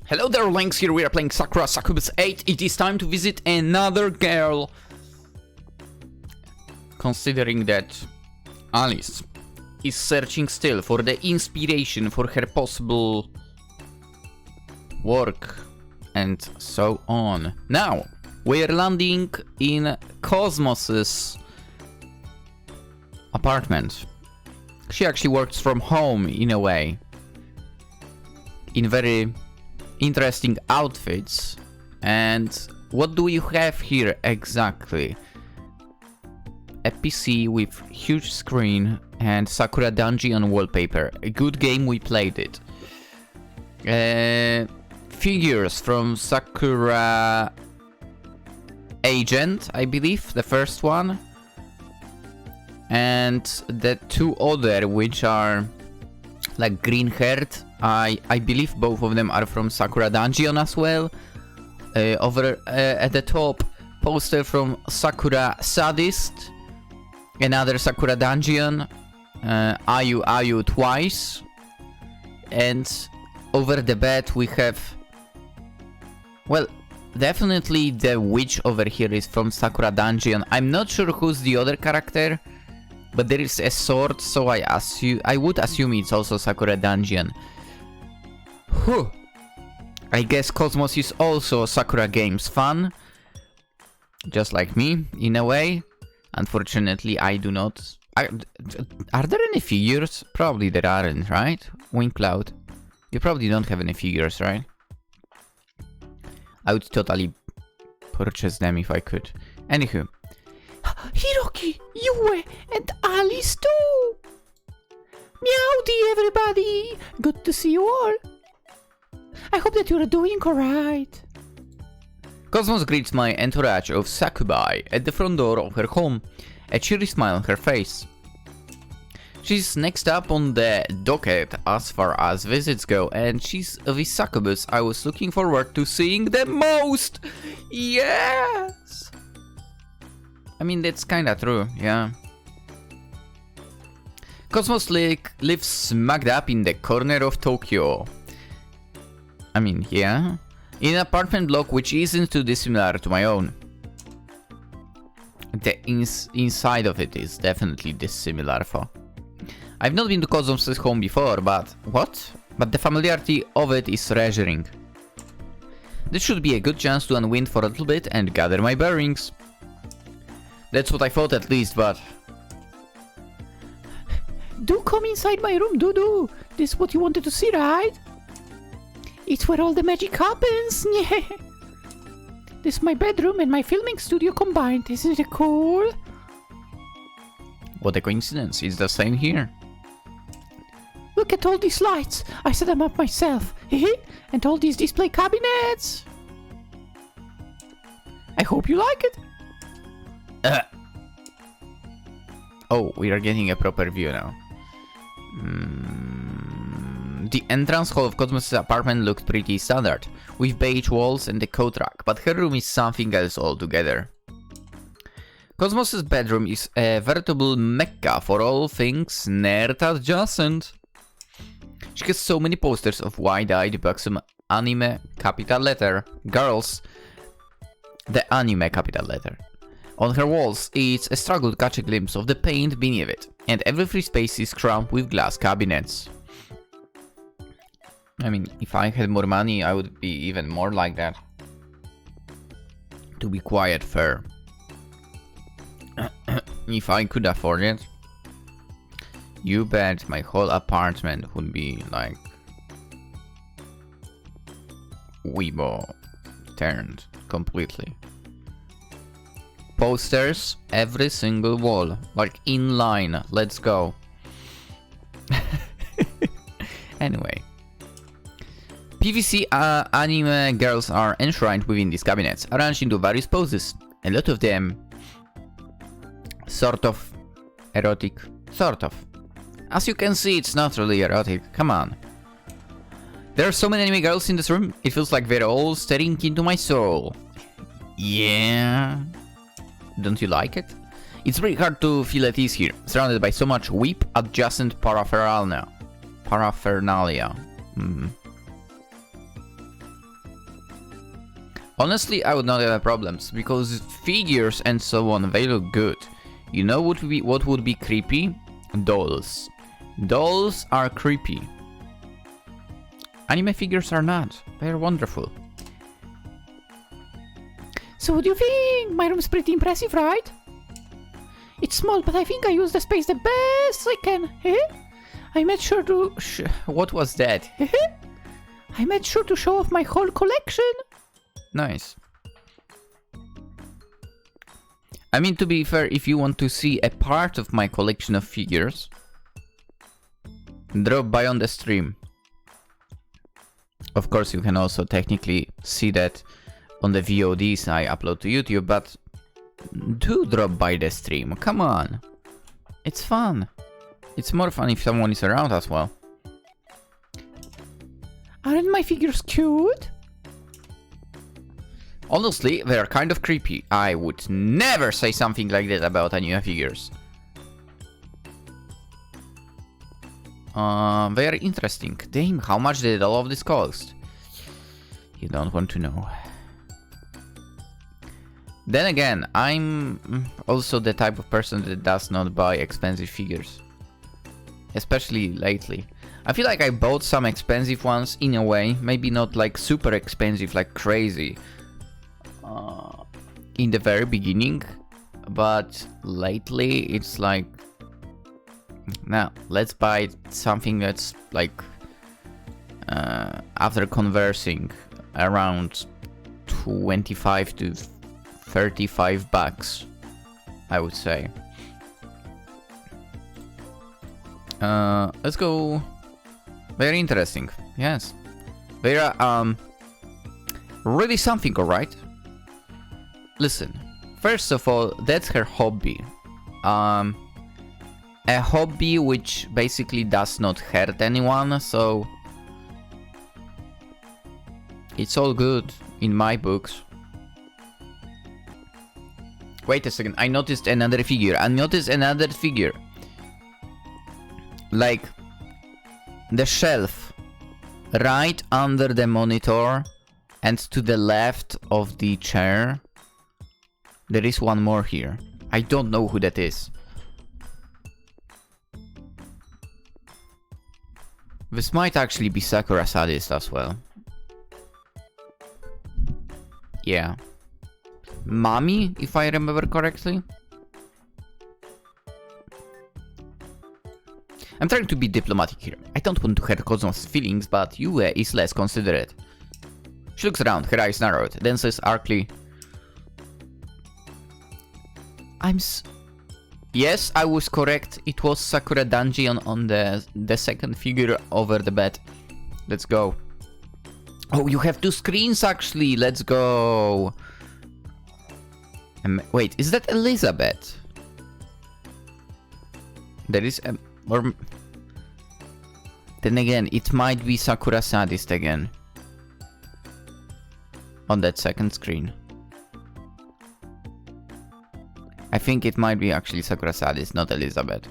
Hello there, Lynx here. We are playing Sakura Succubus 8. It is time to visit another girl. Considering that Alice is searching still for the inspiration for her possible work and so on. Now, we are landing in Cosmos's apartment. She actually works from home in a way. In very interesting outfits. And what do you have here exactly? A PC with huge screen and Sakura Dungeon wallpaper. A good game, we played it. Figures from Sakura Agent, I believe, the first one. And the two other, which are like green-haired. I believe both of them are from Sakura Dungeon as well. Over at the top, poster from Sakura Sadist. Another Sakura Dungeon. Ayu twice. And over the bed we have... Well, definitely the witch over here is from Sakura Dungeon. I'm not sure who's the other character. But there is a sword, so I would assume it's also Sakura Dungeon. Whew. I guess Cosmos is also Sakura Games fan. Just like me, in a way. Unfortunately, I do not. Are there any figures? Probably there aren't, right? Wingcloud. You probably don't have any figures, right? I would totally purchase them if I could. Anywho. Hiroki, Yue, and Alice too! Meowdy, everybody! Good to see you all! I hope that you are doing alright. Cosmos greets my entourage of Succubi at the front door of her home, a cheery smile on her face. She's next up on the docket as far as visits go, and she's the Succubus I was looking forward to seeing the most! Yes! I mean, that's kinda true, yeah. Cosmos lives smacked up in the corner of Tokyo. I mean, yeah. In an apartment block which isn't too dissimilar to my own. The inside of it is definitely dissimilar for. I've not been to Cosmos' home before, but... What? But the familiarity of it is reassuring. This should be a good chance to unwind for a little bit and gather my bearings. That's what I thought at least, but... Do come inside my room, do. This is what you wanted to see, right? It's where all the magic happens, yeah. This is my bedroom and my filming studio combined, isn't it cool? What a coincidence, it's the same here. Look at all these lights, I set them up myself, and all these display cabinets. I hope you like it. Oh, we are getting a proper view now. The entrance hall of Cosmos' apartment looked pretty standard, with beige walls and a coat rack, but her room is something else altogether. Cosmos' bedroom is a veritable mecca for all things nerd adjacent. She has so many posters of wide-eyed buxom anime capital letter girls. The anime capital letter. On her walls, it's a struggle to catch a glimpse of the paint beneath it, and every free space is crammed with glass cabinets. I mean, if I had more money, I would be even more like that. To be quite fair. If I could afford it, you bet my whole apartment would be like... Weibo turned completely. Posters, every single wall, like in line, let's go. Anyway. PVC anime girls are enshrined within these cabinets, arranged into various poses. A lot of them sort of erotic. Sort of. As you can see, it's not really erotic, come on. There are so many anime girls in this room, it feels like they're all staring into my soul. Yeah... Don't you like it? It's pretty hard to feel at ease here, surrounded by so much weep adjacent paraphernalia. Honestly, I would not have problems, because figures and so on, they look good. You know what would be creepy? Dolls. Dolls are creepy. Anime figures are not. They are wonderful. So what do you think? My room's pretty impressive, right? It's small, but I think I use the space the best I can. I made sure to... What was that? I made sure to show off my whole collection. Nice. I mean, to be fair, if you want to see a part of my collection of figures, drop by on the stream. Of course, you can also technically see that on the VODs I upload to YouTube, but do drop by the stream. Come on. It's fun. It's more fun if someone is around as well. Aren't my figures cute? Honestly, they're kind of creepy. I would never say something like that about anime figures. They are interesting. Damn, how much did all of this cost? You don't want to know. Then again, I'm also the type of person that does not buy expensive figures. Especially lately. I feel like I bought some expensive ones in a way. Maybe not like super expensive, like crazy. In the very beginning. But lately it's like... Now, let's buy something that's like... after conversing, around 25 to 35 bucks, I would say. Let's go. Very interesting. Yes. They are really something, alright? Listen. First of all, that's her hobby. A hobby which basically does not hurt anyone, so it's all good in my books. Wait a second, I noticed another figure. Like the shelf right under the monitor and to the left of the chair. There is one more here. I don't know who that is. This might actually be Sakura Sadist as well. Yeah. Mami, if I remember correctly. I'm trying to be diplomatic here. I don't want to hurt Cosmo's feelings, but Yue is less considerate. She looks around, her eyes narrowed, then says archly, Yes, I was correct. It was Sakura Danji on the second figure over the bed. Let's go. Oh, you have two screens actually. Let's go. Wait, is that Elizabeth? There is a... Or... Then again, it might be Sakura Sadist again. On that second screen. I think it might be actually Sakura Sadist, not Elizabeth.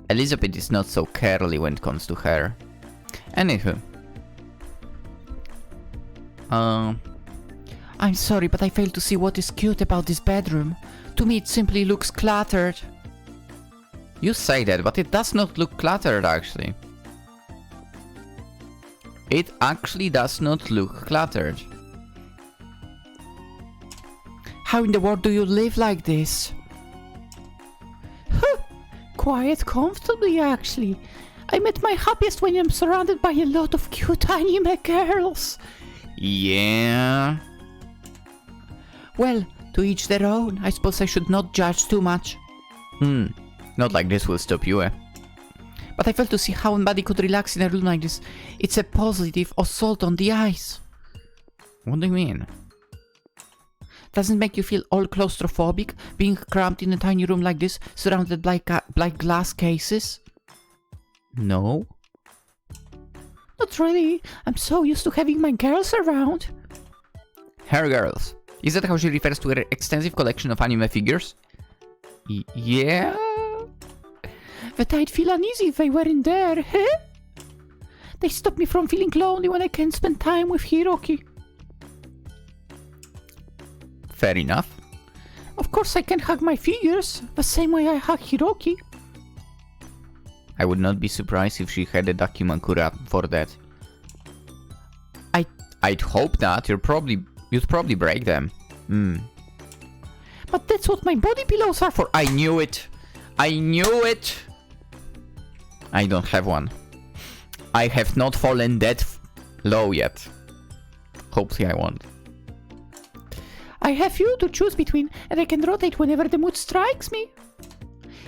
Elizabeth is not so curly when it comes to hair. Anywho. I'm sorry, but I fail to see what is cute about this bedroom. To me, it simply looks cluttered. You say that, but it does not look cluttered, actually. It actually does not look cluttered. How in the world do you live like this? Quiet comfortably, actually. I'm at my happiest when I'm surrounded by a lot of cute anime girls. Yeah. Well, to each their own. I suppose I should not judge too much. Not like this will stop you, eh? But I fail to see how anybody could relax in a room like this. It's a positive assault on the eyes. What do you mean? Doesn't make you feel all claustrophobic, being cramped in a tiny room like this, surrounded by glass cases? No. Not really. I'm so used to having my girls around. Her girls. Is that how she refers to her extensive collection of anime figures? Yeah? But I'd feel uneasy if they weren't there, huh? They stop me from feeling lonely when I can spend time with Hiroki. Fair enough. Of course I can hug my figures, the same way I hug Hiroki. I would not be surprised if she had a Dakimakura for that. I'd hope not. You'd probably break them. But that's what my body pillows are for. I knew it. I knew it. I don't have one. I have not fallen that low yet. Hopefully I won't. I have you to choose between, and I can rotate whenever the mood strikes me.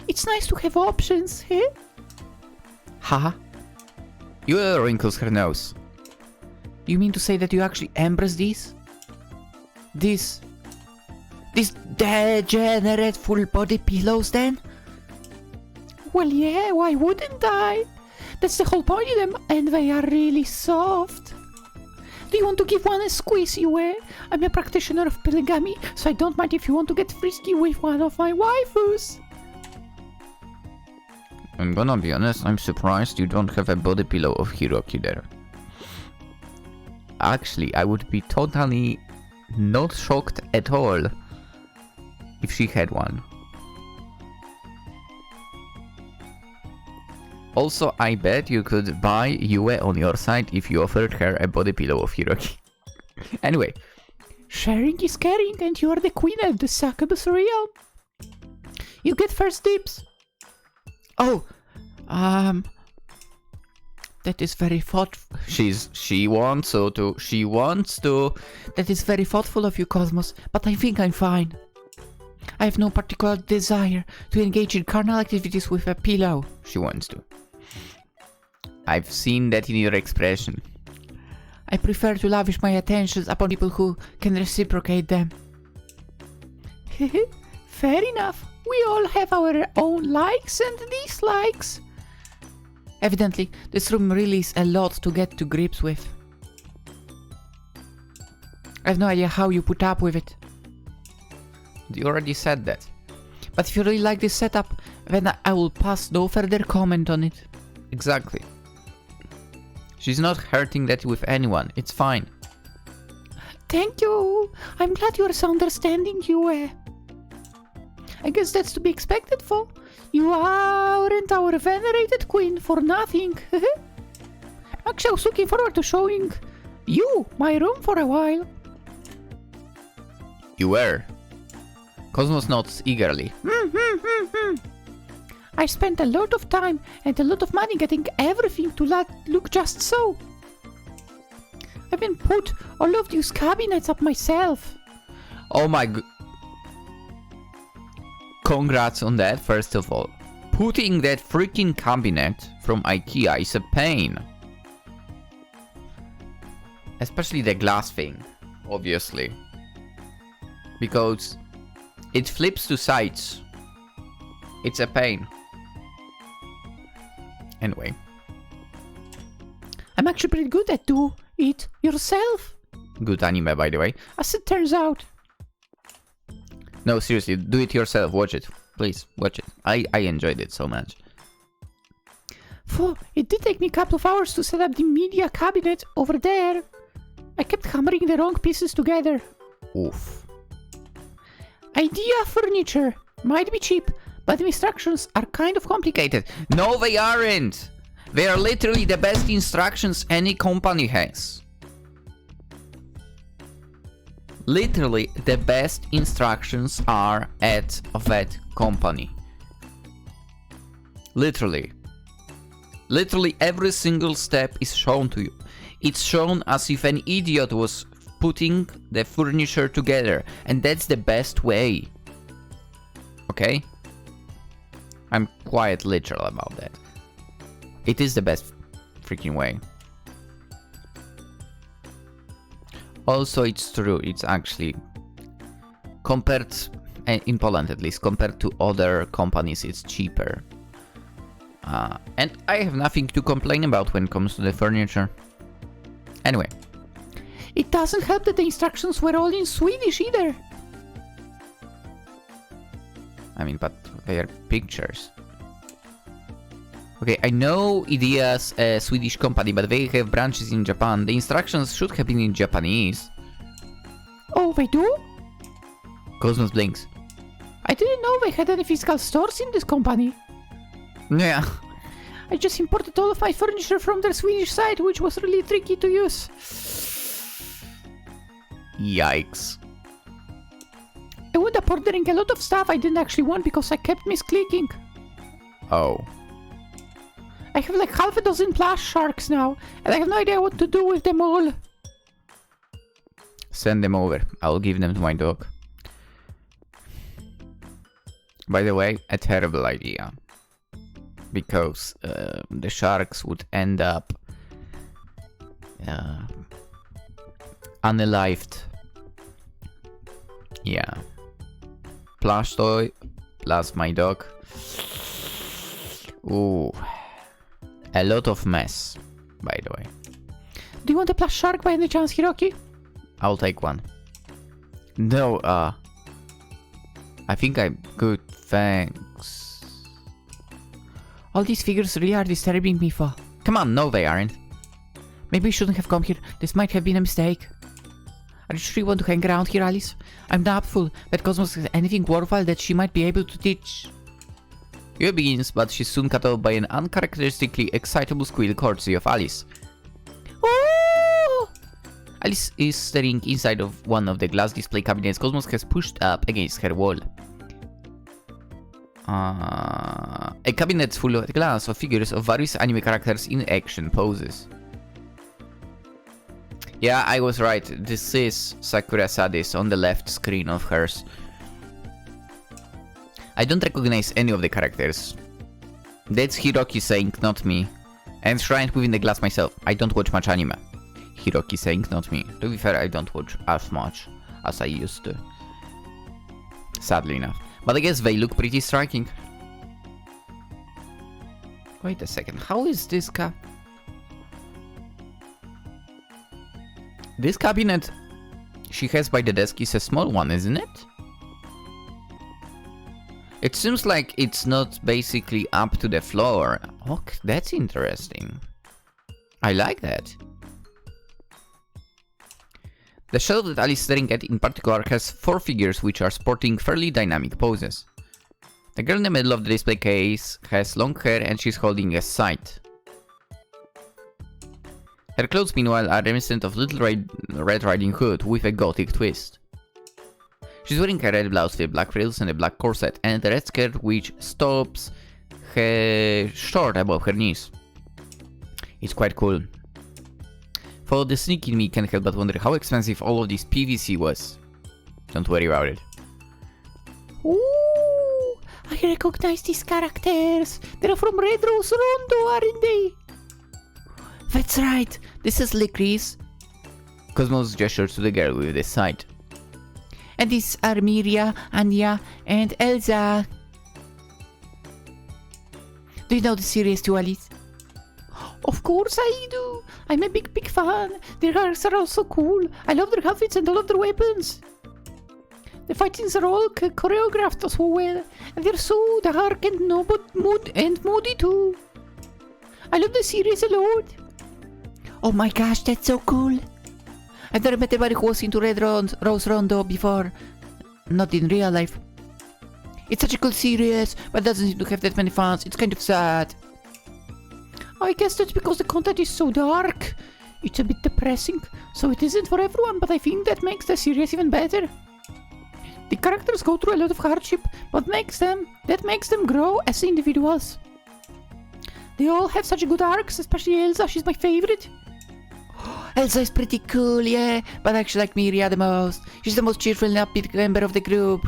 It's nice to have options, eh? Haha. You wrinkles her nose. You mean to say that you actually embrace these? These degenerate full body pillows then? Well, yeah, why wouldn't I? That's the whole point of them, and they are really soft. Do you want to give one a squeeze, Yue? I'm a practitioner of polygamy, so I don't mind if you want to get frisky with one of my waifus. I'm gonna be honest, I'm surprised you don't have a body pillow of Hiroki there. Actually, I would be totally not shocked at all if she had one. Also, I bet you could buy Yue on your side if you offered her a body pillow of Hiroki. Anyway. Sharing is caring, and you are the queen of the Succubus realm. You get first dibs. Oh, that is very thoughtful. She wants to. That is very thoughtful of you, Cosmos, but I think I'm fine. I have no particular desire to engage in carnal activities with a pillow. She wants to. I've seen that in your expression. I prefer to lavish my attentions upon people who can reciprocate them. Fair enough. We all have our own likes and dislikes. Evidently, this room really is a lot to get to grips with. I have no idea how you put up with it. You already said that. But if you really like this setup, then I will pass no further comment on it. Exactly. She's not hurting that with anyone. It's fine. Thank you. I'm glad you're so understanding, Yue. I guess that's to be expected for. You aren't our venerated queen for nothing. Actually, I was looking forward to showing you my room for a while. You were. Cosmos nods eagerly. I spent a lot of time and a lot of money getting everything to look just so. I've been put all of these cabinets up myself. Oh my god. Congrats on that, first of all. Putting that freaking cabinet from IKEA is a pain. Especially the glass thing, obviously. Because it flips to sides. It's a pain. Anyway. I'm actually pretty good at do it yourself. Good anime, by the way. As it turns out. No, seriously, do it yourself. Watch it. Please, watch it. I enjoyed it so much. It did take me a couple of hours to set up the media cabinet over there. I kept hammering the wrong pieces together. Oof. Idea furniture. Might be cheap, but the instructions are kind of complicated. No, they aren't. They are literally the best instructions any company has. Literally, the best instructions are at that company. Literally. Literally every single step is shown to you. It's shown as if an idiot was putting the furniture together, and that's the best way. Okay? I'm quite literal about that. It is the best freaking way. Also, it's true, it's actually, compared, in Poland at least, compared to other companies, it's cheaper. And I have nothing to complain about when it comes to the furniture. Anyway. It doesn't help that the instructions were all in Swedish either. I mean, but they are pictures. Okay, I know IDEA's a Swedish company, but they have branches in Japan. The instructions should have been in Japanese. Oh, they do? Cosmos blinks. I didn't know they had any physical stores in this company. Yeah. I just imported all of my furniture from their Swedish site, which was really tricky to use. Yikes. I wound up ordering a lot of stuff I didn't actually want because I kept misclicking. Oh. I have like half a dozen plush sharks now, and I have no idea what to do with them all. Send them over. I'll give them to my dog. By the way, a terrible idea. Because the sharks would end up unalived. Yeah. Plush toy plus my dog. Ooh. A lot of mess, by the way. Do you want a plush shark by any chance, Hiroki? I'll take one. No, I think I'm good, thanks. All these figures really are disturbing me for. Come on, no they aren't. Maybe we shouldn't have come here. This might have been a mistake. Are you sure you want to hang around here, Alice? I'm doubtful that Cosmos has anything worthwhile that she might be able to teach. You begins, but she's soon cut off by an uncharacteristically excitable squeal courtesy of Alice. Oh! Alice is staring inside of one of the glass display cabinets Cosmos has pushed up against her wall. A cabinet full of glass of figures of various anime characters in action poses. Yeah, I was right. This is Sakura Succubus on the left screen of hers. I don't recognize any of the characters. That's Hiroki saying, not me. Enshrined within the glass myself. I don't watch much anime. Hiroki saying, not me. To be fair, I don't watch as much as I used to. Sadly enough. But I guess they look pretty striking. Wait a second, how is this This cabinet she has by the desk is a small one, isn't it? It seems like it's not basically up to the floor. Okay, that's interesting. I like that. The shelf that Alice is staring at in particular has 4 figures which are sporting fairly dynamic poses. The girl in the middle of the display case has long hair and she's holding a scythe. Her clothes meanwhile are reminiscent of Little Red Riding Hood with a gothic twist. She's wearing a red blouse with black frills and a black corset and a red skirt which stops her short above her knees. It's quite cool. For the sneak in me can't help but wonder how expensive all of this PVC was. Don't worry about it. Ooh, I recognize these characters. They're from Red Rose Rondo, aren't they? That's right. This is Licorice. Cosmos gestures to the girl with the scythe. And these are Miria, Anya, and Elsa. Do you know the series too, Alice? Of course I do. I'm a big fan. Their arcs are all so cool. I love their outfits and all of their weapons. The fightings are all choreographed so well, and they're so dark and moody too. I love the series a lot. Oh my gosh, that's so cool. I've never met anybody who was into Red Rose Rondo before. Not in real life. It's such a cool series, but doesn't seem to have that many fans. It's kind of sad. I guess that's because the content is so dark. It's a bit depressing, so it isn't for everyone, but I think that makes the series even better. The characters go through a lot of hardship, but that makes them grow as individuals. They all have such good arcs, especially Elsa. She's my favorite. Elsa is pretty cool, yeah, but I actually like Miria the most. She's the most cheerful and upbeat member of the group.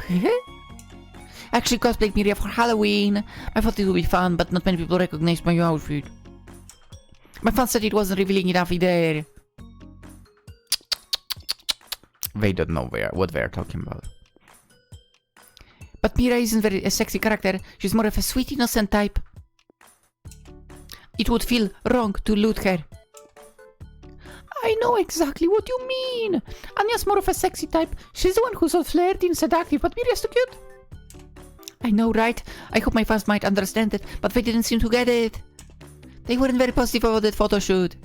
Actually cosplayed Miria for Halloween. I thought it would be fun, but not many people recognized my outfit. My fans said it wasn't revealing enough either. They don't know what they are talking about. But Miria isn't a sexy character. She's more of a sweet, innocent type. It would feel wrong to loot her. I know exactly what you mean. Anya's more of a sexy type. She's the one who's all flirty and seductive, but Miria's too cute. I know, right? I hope my fans might understand it, but they didn't seem to get it. They weren't very positive about that photo shoot.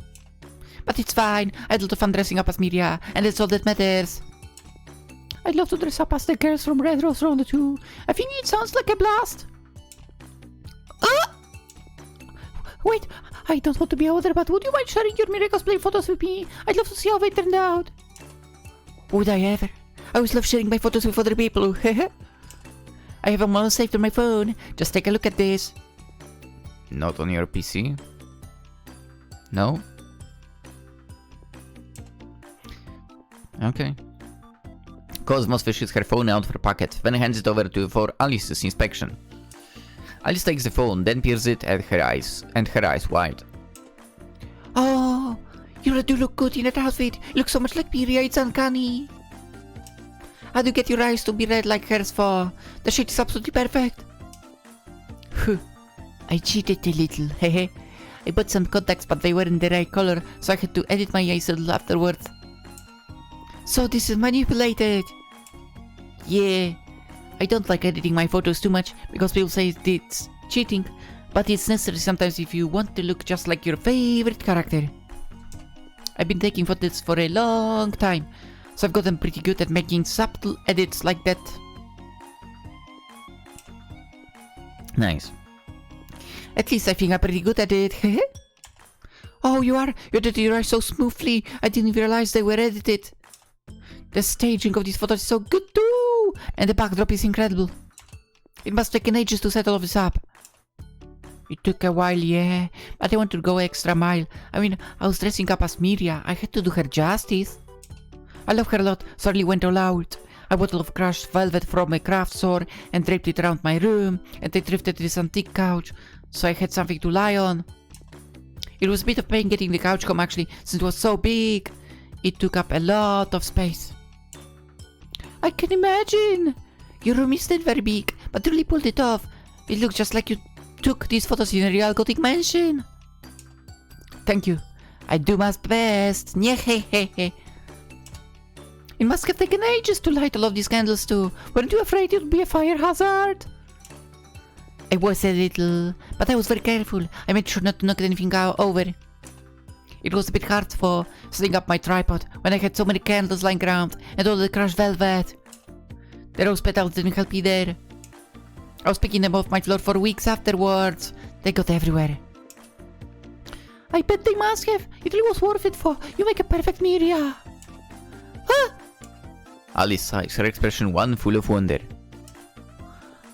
But it's fine. I had a lot of fun dressing up as Miria, and that's all that matters. I'd love to dress up as the girls from Red Rose Round 2. I think it sounds like a blast. Ah! Wait, I don't want to be older, but would you mind sharing your mirror cosplay photos with me? I'd love to see how they turned out. Would I ever? I always love sharing my photos with other people. I have them all saved on my phone. Just take a look at this. Not on your PC? No? Okay. Cosmos fishes her phone out for a pocket, then hands it over for Alice's inspection. Alice takes the phone, then peers it at her eyes, and her eyes wide. Oh, you do look good in that outfit. You look so much like Miria, it's uncanny. How do you get your eyes to be red like hers for? The shade is absolutely perfect. I cheated a little, hehe. I bought some contacts, but they weren't the right color, so I had to edit my eyes a little afterwards. So this is manipulated. Yeah, I don't like editing my photos too much, because people say it's cheating, but it's necessary sometimes if you want to look just like your favorite character. I've been taking photos for a long time, so I've gotten pretty good at making subtle edits like that. Nice. At least I think I'm pretty good at it. Oh, you are? You did your eyes so smoothly, I didn't realize they were edited. The staging of these photos is so good too, and the backdrop is incredible. It must take an ages to set all of this up. It took a while, yeah, but I want to go extra mile. I mean, I was dressing up as Miria. I had to do her justice. I love her a lot, so I really went all out. I bought a lot of crushed velvet from a craft store and draped it around my room, and I thrifted this antique couch, so I had something to lie on. It was a bit of pain getting the couch home actually, since it was so big. It took up a lot of space. I can imagine. Your room isn't very big, but you really pulled it off. It looks just like you took these photos in a real gothic mansion. Thank you. I do my best. It must have taken ages to light all of these candles too. Weren't you afraid it would be a fire hazard? I was a little, but I was very careful. I made sure not to knock anything over. It was a bit hard for setting up my tripod when I had so many candles lying around and all the crushed velvet. The rose petals didn't help either. I was picking them off my floor for weeks afterwards. They got everywhere. I bet they must have. It really was worth it for. You make a perfect Miria. Ah! Alice sighs, her expression one full of wonder.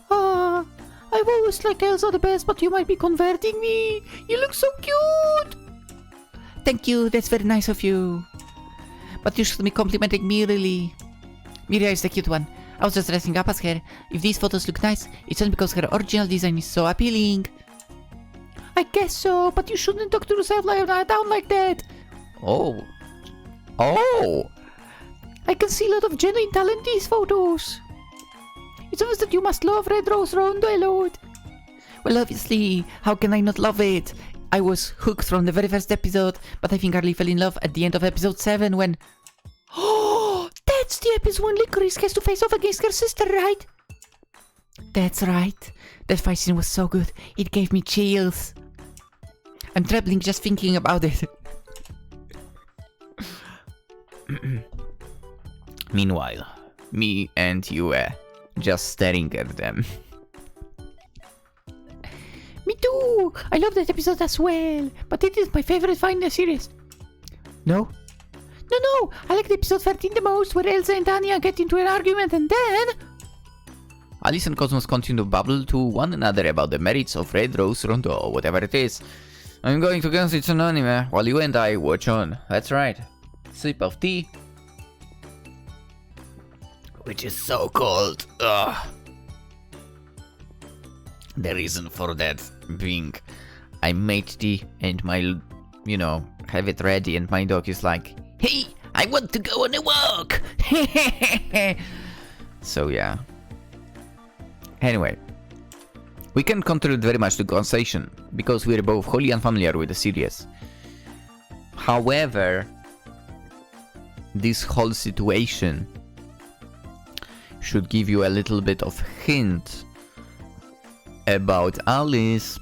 Ah, I've always liked Elsa the best, but you might be converting me. You look so cute. Thank you, that's very nice of you. But you should be complimenting me, really. Miria is the cute one. I was just dressing up as her. If these photos look nice, it's only because her original design is so appealing. I guess so, but you shouldn't talk to yourself down like that. Oh. Oh! I can see a lot of genuine talent in these photos. It's obvious that you must love Red Rose Rondo a lot. Well, obviously, how can I not love it? I was hooked from the very first episode, but I think I really fell in love at the end of episode 7 when... Oh, that's the episode when Licorice has to face off against her sister, right? That's right. That fight scene was so good, it gave me chills. I'm trembling just thinking about it. Meanwhile, me and you just staring at them. Me too! I love that episode as well, but it is my favorite fight in the series. No? No, I like the episode 13 the most, where Elsa and Anya get into an argument and then... Alice and Cosmos continue to babble to one another about the merits of Red Rose Rondo, whatever it is. I'm going to guess it's an anime, while you and I watch on. That's right. Sip of tea. Which is so cold. Ugh. The reason for that being I made tea and my, have it ready and my dog is like, hey, I want to go on a walk. So yeah. Anyway, we can contribute very much to the conversation because we're both wholly unfamiliar with the series. However, this whole situation should give you a little bit of hint about Alice.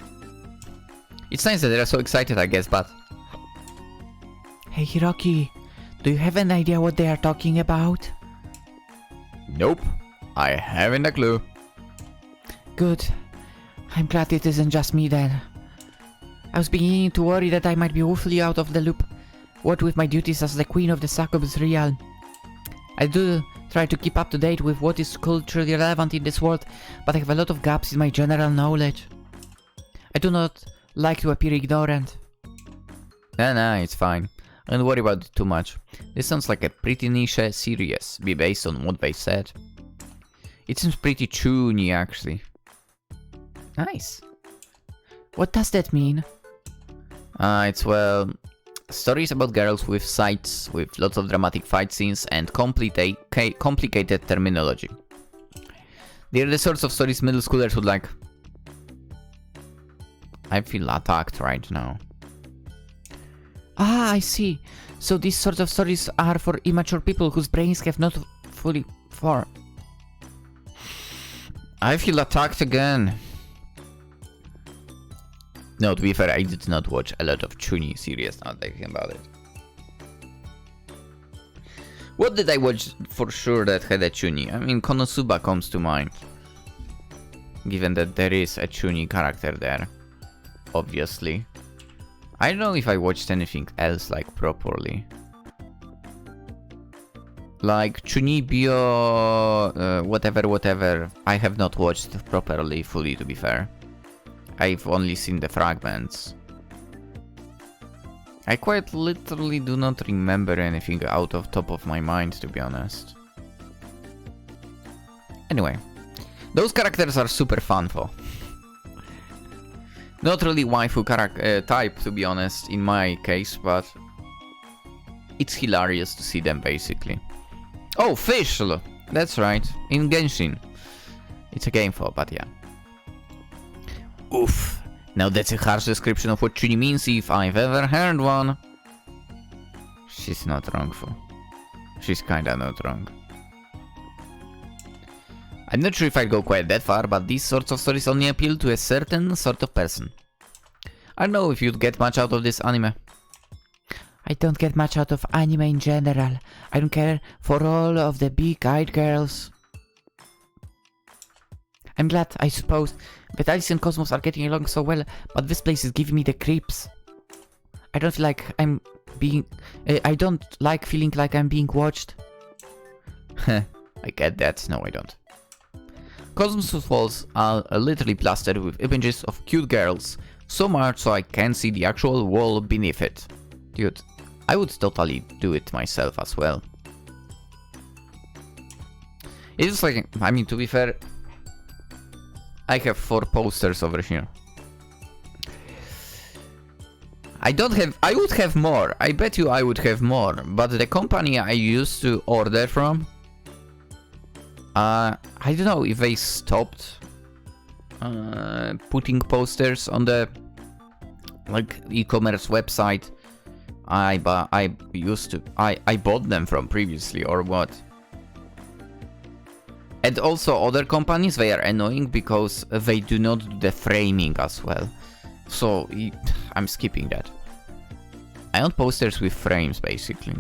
It's nice that they're so excited, I guess, but... Hey Hiroki, do you have an idea what they are talking about? Nope. I haven't a clue. Good. I'm glad it isn't just me then. I was beginning to worry that I might be woefully out of the loop, what with my duties as the queen of the Succubus realm. I do try to keep up to date with what is culturally relevant in this world, but I have a lot of gaps in my general knowledge. I do not like to appear ignorant. Nah, it's fine. Don't worry about it too much. This sounds like a pretty niche series, be based on what they said. It seems pretty chuny, actually. Nice. What does that mean? It's, well, stories about girls with sights, with lots of dramatic fight scenes and complicated terminology. They're the sorts of stories middle schoolers would like. I feel attacked right now. Ah, I see. So these sorts of stories are for immature people whose brains have not fully formed. I feel attacked again. No, to be fair, I did not watch a lot of chuny series now thinking about it. What did I watch for sure that had a chuny? I mean, Konosuba comes to mind. Given that there is a chuny character there. Obviously. I don't know if I watched anything else like properly. Like Chunibyo, whatever, I have not watched properly, fully to be fair. I've only seen the fragments. I quite literally do not remember anything out of top of my mind, to be honest. Anyway, those characters are super fun for. Not really waifu type, to be honest, in my case, but it's hilarious to see them, basically. Oh, fish! That's right, in Genshin. It's a game for, but yeah. Oof. Now that's a harsh description of what chuny means if I've ever heard one. She's not wrong, for. She's kinda not wrong. I'm not sure if I'd go quite that far, but these sorts of stories only appeal to a certain sort of person. I don't know if you'd get much out of this anime. I don't get much out of anime in general. I don't care for all of the big-eyed girls. I'm glad, I suppose, that Alice and Cosmos are getting along so well, but this place is giving me the creeps. I don't feel like I'm being... I don't like feeling like I'm being watched. I get that. No, I don't. Cosmos' walls are literally plastered with images of cute girls, so much so I can't see the actual wall beneath it. Dude, I would totally do it myself as well. It's like, I mean, to be fair, I have 4 posters over here. I would have more. I bet you I would have more, but the company I used to order from, I don't know if they stopped putting posters on the like e-commerce website I bought them from previously or what. And also other companies, they are annoying because they do not do the framing as well. So I'm skipping that. I want posters with frames basically.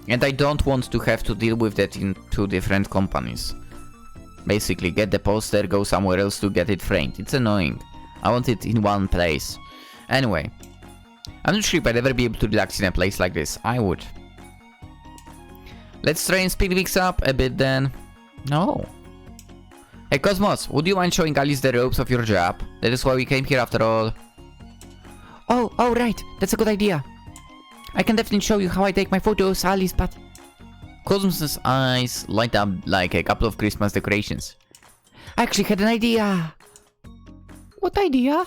And I don't want to have to deal with that in 2 different companies. Basically, get the poster, go somewhere else to get it framed. It's annoying. I want it in one place. Anyway, I'm not sure if I'd ever be able to relax in a place like this. I would. Let's try and speed things up a bit then. No. Hey Cosmos, would you mind showing Alice the ropes of your job? That is why we came here after all. Oh, right. That's a good idea. I can definitely show you how I take my photos, Alice, but... Cosmos' eyes light up like a couple of Christmas decorations. I actually had an idea. What idea?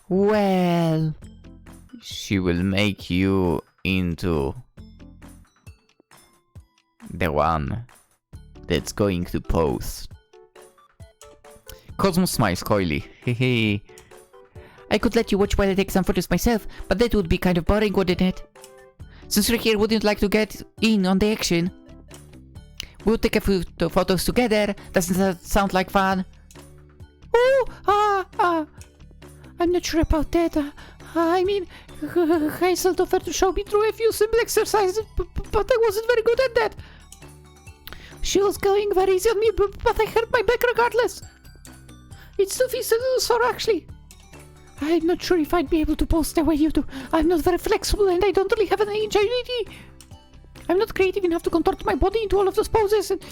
Well... She will make you into... the one that's going to pose. Cosmos smiles coyly. Hehe. I could let you watch while I take some photos myself, but that would be kind of boring, wouldn't it? Since you're here, wouldn't you like to get in on the action? We'll take a few photos together. Doesn't that sound like fun? I'm not sure about that. I mean, Hazel offered to show me through a few simple exercises, but I wasn't very good at that. she was going very easy on me, but I hurt my back regardless. It's too feasible, sir, actually. I'm not sure if I'd be able to pose the way you do. I'm not very flexible and I don't really have any agility. I'm not creative enough to contort my body into all of those poses, and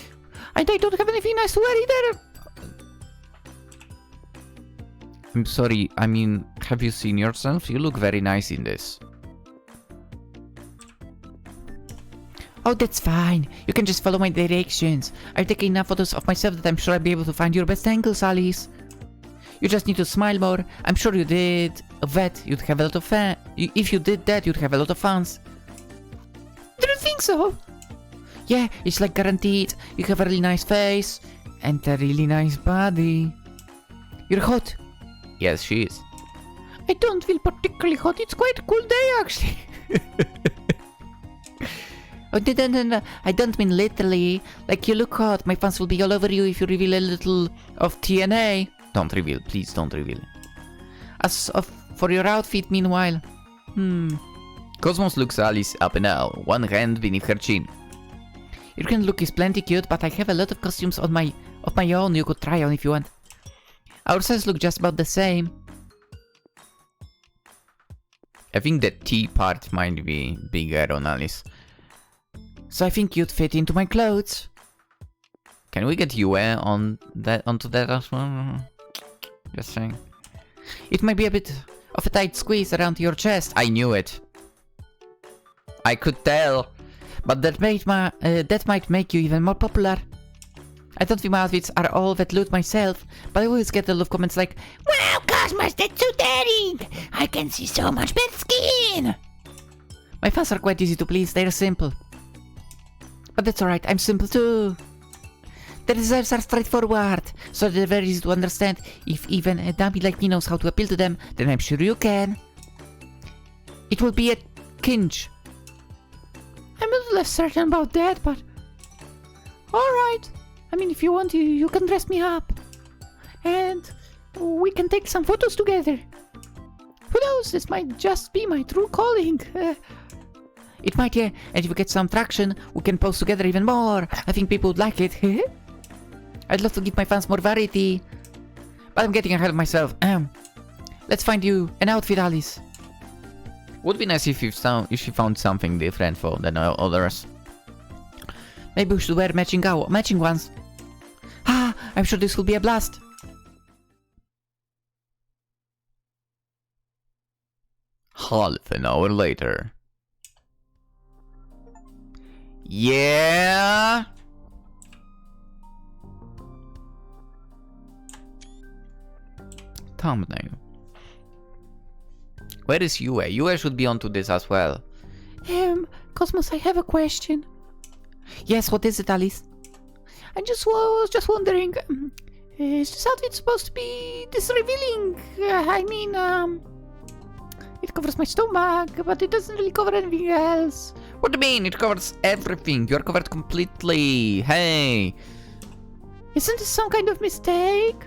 I don't have anything nice to wear either. I'm sorry, I mean, have you seen yourself? You look very nice in this. Oh, that's fine. You can just follow my directions. I've taken enough photos of myself that I'm sure I'll be able to find your best angles, Alice. You just need to smile more. I'm sure you did that. You'd have a lot of fun. If you did that, you'd have a lot of fans. Do you think so? Yeah, it's like guaranteed. You have a really nice face and a really nice body. You're hot. Yes, she is. I don't feel particularly hot. It's quite a cool day, actually. Oh, no. I don't mean literally. Like, you look hot. My fans will be all over you if you reveal a little of TNA. Don't reveal, please don't reveal. As of for your outfit, meanwhile. Cosmos looks Alice up and out, one hand beneath her chin. Your current look is plenty cute, but I have a lot of costumes of my own you could try on if you want. Our size look just about the same. I think the T part might be bigger on Alice. So I think you'd fit into my clothes. Can we get Yue onto that as well? Just saying. It might be a bit of a tight squeeze around your chest. I knew it. I could tell. But that might make you even more popular. I don't think my outfits are all that loot myself, but I always get a lot of comments like, "Wow, Cosmos, that's so daring! I can see so much better skin!" My fans are quite easy to please, they're simple. But that's alright, I'm simple too. The designs are straightforward, so they're very easy to understand. If even a dummy like me knows how to appeal to them, then I'm sure you can. It will be a kinch. I'm a little less certain about that, but... Alright. I mean, if you want, you can dress me up. And we can take some photos together. Who knows, this might just be my true calling. It might, yeah. And if we get some traction, we can pose together even more. I think people would like it. I'd love to give my fans more variety. But I'm getting ahead of myself. Let's find you an outfit, Alice. Would be nice if you found something different than others. Maybe we should wear matching ones. I'm sure this will be a blast. Half an hour later. Yeah. Thumbnail. Where is Yue? Yue should be onto this as well. Cosmos, I have a question. Yes, what is it, Alice? I was just wondering, is this outfit supposed to be this revealing? It covers my stomach, but it doesn't really cover anything else. What do you mean? It covers everything. You're covered completely. Hey. Isn't this some kind of mistake?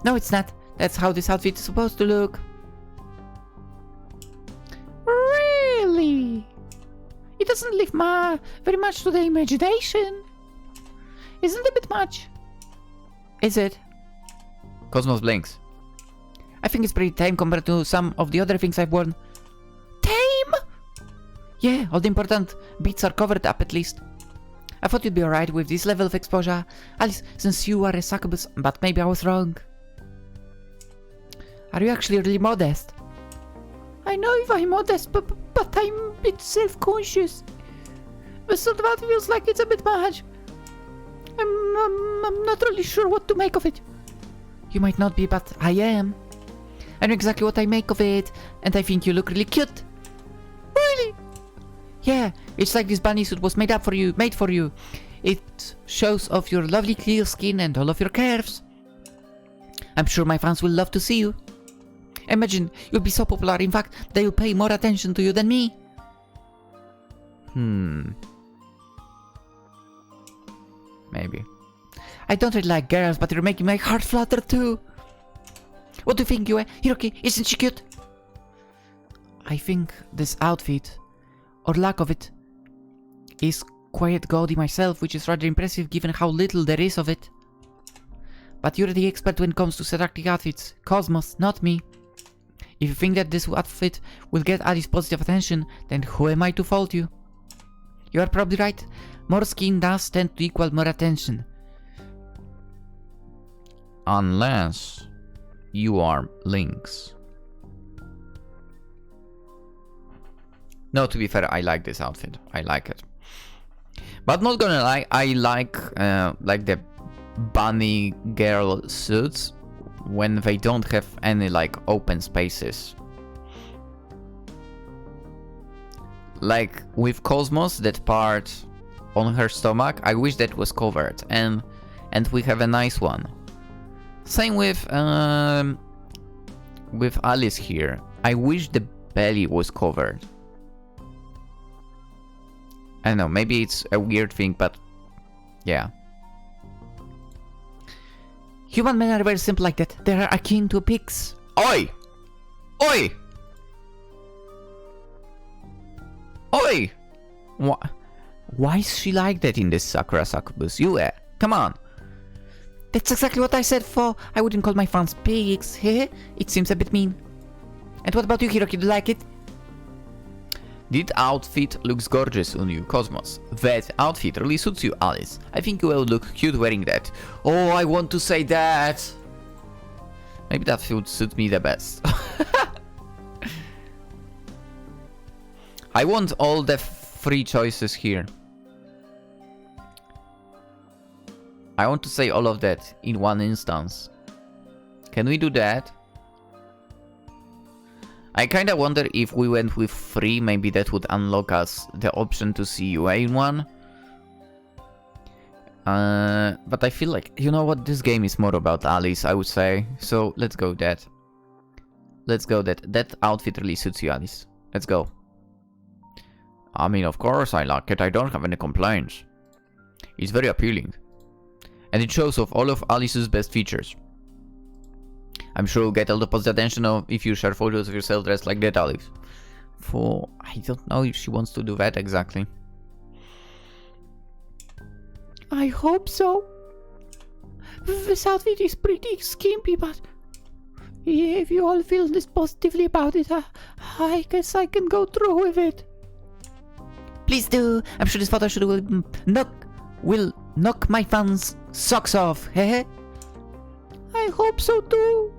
No, it's not. That's how this outfit is supposed to look. Really? It doesn't leave very much to the imagination. Isn't it a bit much? Is it? Cosmos blinks. I think it's pretty tame compared to some of the other things I've worn. Tame? Yeah, all the important bits are covered up at least. I thought you'd be alright with this level of exposure, Alice, since you are a succubus, but maybe I was wrong. Are you actually really modest? I know if I'm modest, but I'm a bit self-conscious. But sort of that feels like it's a bit much. I'm not really sure what to make of it. You might not be, but I am. I know exactly what I make of it, and I think you look really cute. Really? Yeah, it's like this bunny suit was made for you. It shows off your lovely clear skin and all of your curves. I'm sure my fans will love to see you. Imagine, you'll be so popular, in fact, they'll pay more attention to you than me. Maybe. I don't really like girls, but you're making my heart flutter too. What do you think, Yue? Hiroki, isn't she cute? I think this outfit, or lack of it, is quiet gaudy myself, which is rather impressive given how little there is of it. But you're the expert when it comes to seductive outfits. Cosmos, not me. If you think that this outfit will get Alice positive attention, then who am I to fault you? You are probably right. More skin does tend to equal more attention. Unless you are Lynx. No, to be fair, I like this outfit. I like it. But not gonna lie, I like the bunny girl suits when they don't have any like open spaces. Like with Cosmos, that part on her stomach, I wish that was covered, and we have a nice one. Same with Alice here. I wish the belly was covered. I don't know, maybe it's a weird thing, but yeah. Human men are very simple like that. They are akin to pigs. Oi! Oi! Oi! Why is she like that in this Sakura Succubus? Come on! That's exactly what I said for. I wouldn't call my fans pigs. Heh? It seems a bit mean. And what about you, Hiroki? Do you like it? That outfit looks gorgeous on you, Cosmos. That outfit really suits you, Alice. I think you will look cute wearing that. Oh, I want to say that! Maybe that would suit me the best. I want all the free choices here. I want to say all of that in one instance. Can we do that? I kinda wonder if we went with free, maybe that would unlock us the option to see UA in one. But I feel like, you know what, this game is more about Alice, I would say. So let's go that. Let's go that. That outfit really suits you, Alice. Let's go. I mean, of course I like it, I don't have any complaints. It's very appealing. And it shows off all of Alice's best features. I'm sure you'll get all the positive attention if you share photos of yourself dressed like that, Alice. I don't know if she wants to do that exactly. I hope so. This outfit is pretty skimpy, but if you all feel this positively about it, I guess I can go through with it. Please do. I'm sure this photo shoot will knock my fans' socks off. Heh? I hope so too.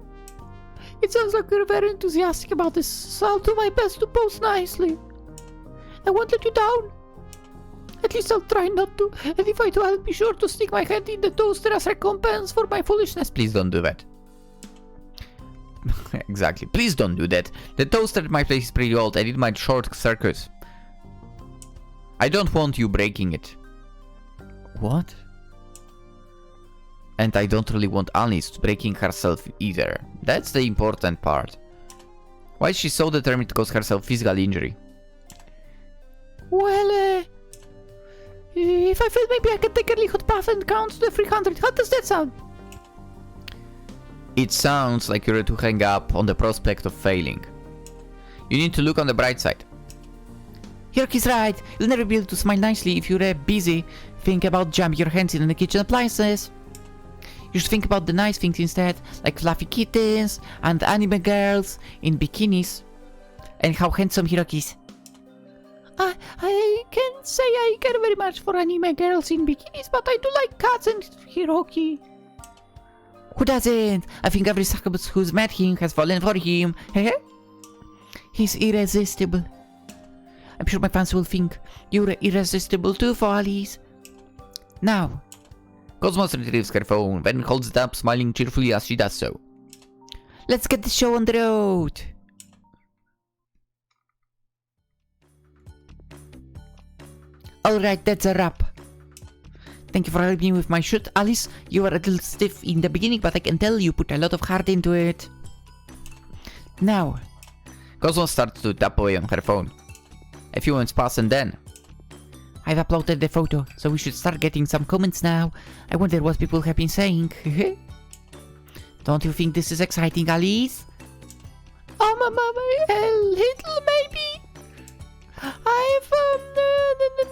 It sounds like you're very enthusiastic about this, so I'll do my best to pose nicely. I won't let you down. At least I'll try not to, and if I do, I'll be sure to stick my hand in the toaster as recompense for my foolishness. Please don't do that. Exactly, please don't do that. The toaster at my place is pretty old and it might short circuit. I don't want you breaking it. What? And I don't really want Alice breaking herself either. That's the important part. Why is she so determined to cause herself physical injury? Well, if I feel maybe I can take a really hot bath and count to the 300. How does that sound? It sounds like you're to hang up on the prospect of failing. You need to look on the bright side. Hiroki's right. You'll never be able to smile nicely if you're busy thinking about jamming your hands in the kitchen appliances. You should think about the nice things instead, like fluffy kittens and anime girls in bikinis. And how handsome Hiroki is. I can't say I care very much for anime girls in bikinis, but I do like cats and Hiroki. Who doesn't? I think every succubus who's met him has fallen for him. He's irresistible. I'm sure my fans will think you're irresistible too, for Alice. Now, Cosmos retrieves her phone, then holds it up, smiling cheerfully as she does so. Let's get the show on the road. Alright, that's a wrap. Thank you for helping me with my shoot, Alice. You were a little stiff in the beginning, but I can tell you put a lot of heart into it. Now, Cosmos starts to tap away on her phone. A few moments pass and then... I've uploaded the photo, so we should start getting some comments now. I wonder what people have been saying. Don't you think this is exciting, Alice? A little maybe. I've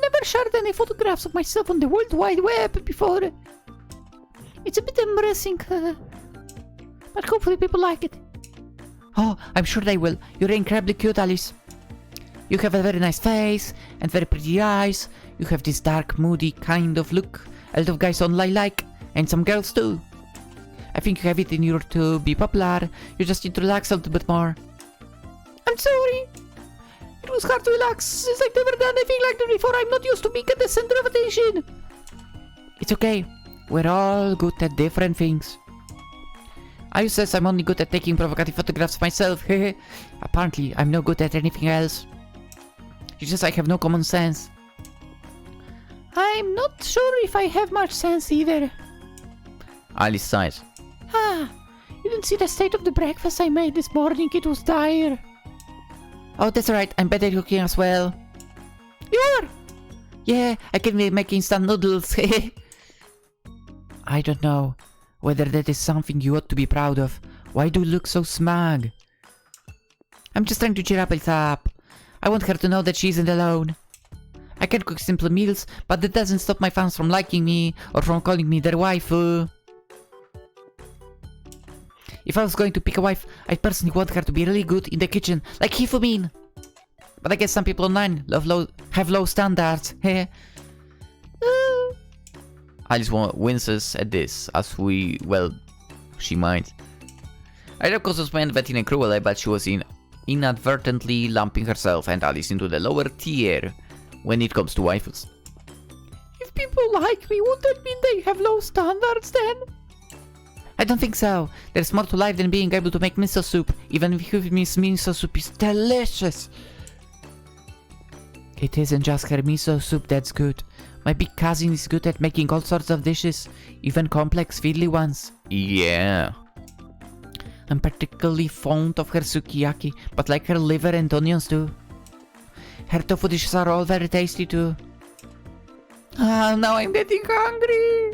never never shared any photographs of myself on the World Wide Web before. It's a bit embarrassing, but hopefully people like it. Oh, I'm sure they will. You're incredibly cute, Alice. You have a very nice face and very pretty eyes. You have this dark, moody kind of look a lot of guys online like, and some girls too. I think you have it in you to be popular. You just need to relax a little bit more. I'm sorry. It was hard to relax since I've never done anything like that before. I'm not used to being at the center of attention. It's okay. We're all good at different things. I says I'm only good at taking provocative photographs myself. Apparently, I'm no good at anything else. It's just I have no common sense. I'm not sure if I have much sense either. Alice sighs. You didn't see the state of the breakfast I made this morning. It was dire. Oh, that's right. I'm better looking as well. You are? Yeah, I can make instant noodles. I don't know whether that is something you ought to be proud of. Why do you look so smug? I'm just trying to cheer Alice up. I want her to know that she isn't alone. I can cook simple meals, but that doesn't stop my fans from liking me or from calling me their waifu. If I was going to pick a wife, I personally want her to be really good in the kitchen, like Hifumin. But I guess some people online have low standards. Alice winces at this, as she might. I of course meant that in a cruel way, but she was inadvertently lumping herself and Alice into the lower tier when it comes to waifus. If people like me, would that mean they have low standards then? I don't think so. There's more to life than being able to make miso soup, even if miso soup is delicious. It isn't just her miso soup that's good. My big cousin is good at making all sorts of dishes, even complex fiddly ones. Yeah. I'm particularly fond of her sukiyaki, but like her liver and onions too. Her tofu dishes are all very tasty too. Now I'm getting hungry.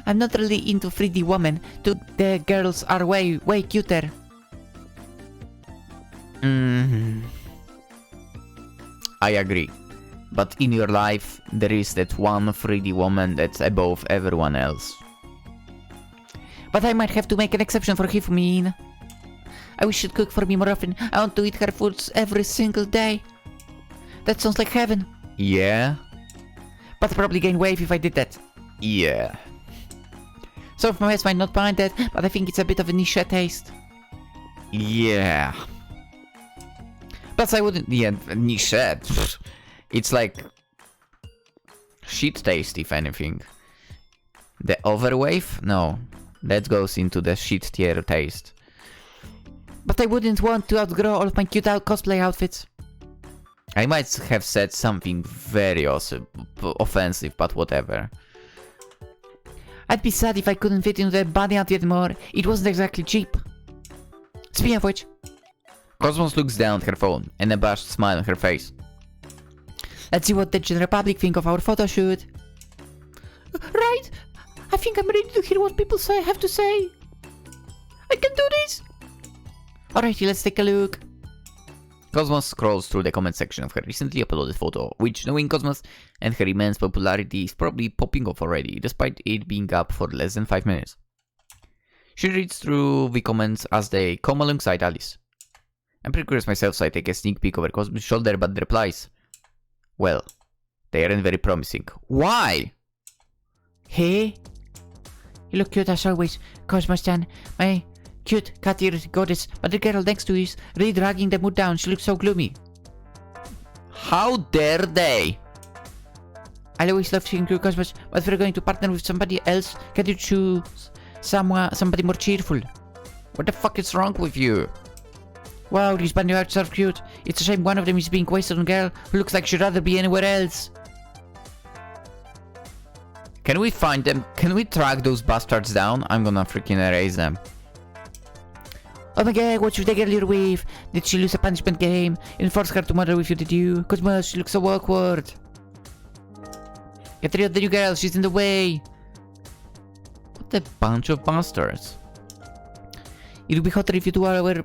I'm not really into 3D women. The girls are way cuter. I agree. But in your life, there is that one 3D woman that's above everyone else. But I might have to make an exception for Hifumin. I wish she'd cook for me more often. I want to eat her foods every single day. That sounds like heaven. Yeah? But I'd probably gain weight if I did that. Yeah. Some of my mates might not mind that, but I think it's a bit of a niche taste. Yeah. Plus I wouldn't... Yeah, niche. It's like... shit taste, if anything. The overwave? No. That goes into the shit tier taste. But I wouldn't want to outgrow all of my cute cosplay outfits. I might have said something very awesome, offensive, but whatever. I'd be sad if I couldn't fit into the body outfit anymore. It wasn't exactly cheap. Speaking of which... Cosmos looks down at her phone, and a abashed smile on her face. Let's see what the General Public think of our photo shoot. Right. I think I'm ready to hear what people have to say. I can do this. Alrighty, let's take a look. Cosmos scrolls through the comment section of her recently uploaded photo, which, knowing Cosmos and her immense popularity, is probably popping off already, despite it being up for less than 5 minutes. She reads through the comments as they come alongside Alice. I'm pretty curious myself, so I take a sneak peek over Cosmos' shoulder, but the replies... well, they aren't very promising. Why? Hey? You look cute as always, Cosmos-chan. My cute cat-eared goddess, but the girl next to you is really dragging the mood down. She looks so gloomy. How dare they? I always love seeing you, Cosmos, but if we're going to partner with somebody else, can you choose somebody more cheerful? What the fuck is wrong with you? Wow, these bandy hearts are cute. It's a shame one of them is being wasted on a girl who looks like she'd rather be anywhere else. Can we find them? Can we track those bastards down? I'm gonna freaking erase them. Oh my god, what's with the girl you're with? Did she lose a punishment game? You forced her to murder with you, did you? Cosmos, she looks so awkward. Get rid of the new girl, she's in the way. What a bunch of bastards. It would be hotter if you two were...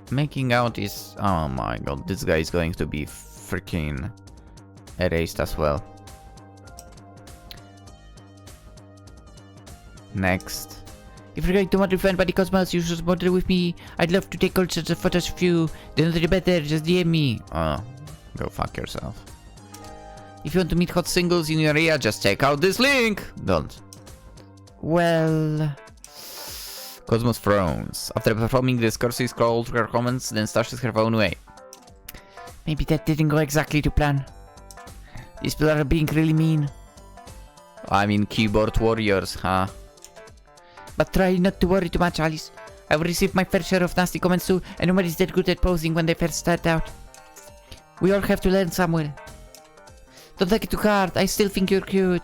making out is... oh my god, this guy is going to be freaking... erased as well. Next. If you're going to model for anybody Cosmos, you should model with me. I'd love to take cultures of photos of you. The sooner the better, just DM me. Oh, go fuck yourself. If you want to meet hot singles in your area, just check out this link! Don't. Well... Cosmos frowns. After performing this, Corsi scrolled through her comments, then stashes her phone away. Maybe that didn't go exactly to plan. These people are being really mean. I mean keyboard warriors, huh? But try not to worry too much, Alice. I've received my fair share of nasty comments too, and nobody's that good at posing when they first start out. We all have to learn somewhere. Don't take it too hard, I still think you're cute.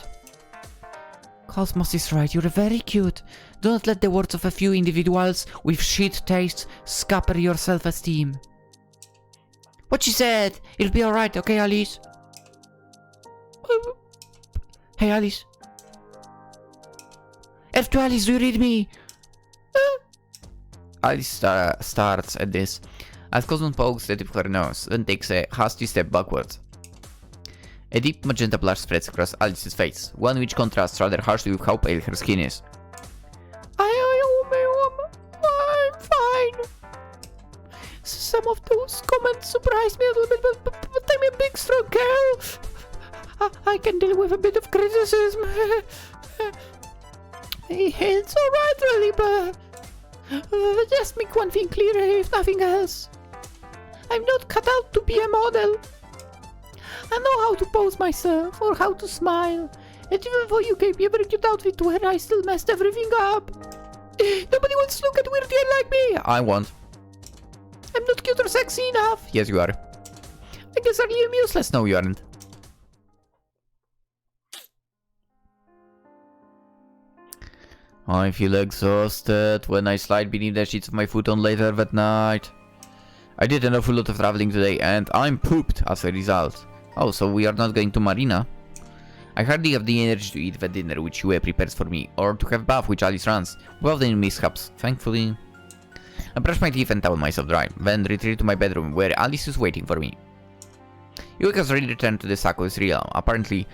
Cosmos is right, you're very cute. Do not let the words of a few individuals with shit tastes scupper your self-esteem. What she said! It'll be alright, okay, Alice? Hey, Alice. F2 Alice, do you read me? Alice starts at this, as Cosmos pokes the tip of her nose, then takes a hasty step backwards. A deep magenta blush spreads across Alice's face, one which contrasts rather harshly with how pale her skin is. I'm fine. Some of those comments surprised me a little bit, but I'm a big, strong girl. I can deal with a bit of criticism. It's alright, really, but just make one thing clear, if nothing else. I'm not cut out to be a model. I know how to pose myself, or how to smile. And even though you gave me a very cute outfit to wear, I still messed everything up. Nobody wants to look at a weird girl like me. I want. I'm not cute or sexy enough. Yes, you are. I guess I'm useless. No, you aren't. I feel exhausted when I slide beneath the sheets of my futon later that night. I did an awful lot of traveling today, and I'm pooped as a result. Oh, so we are not going to Marina? I hardly have the energy to eat the dinner which Yue prepares for me, or to have bath which Alice runs, without any mishaps, thankfully. I brush my teeth and towel myself dry, then retreat to my bedroom where Alice is waiting for me. Yue has already returned to the Succubus realm. Apparently,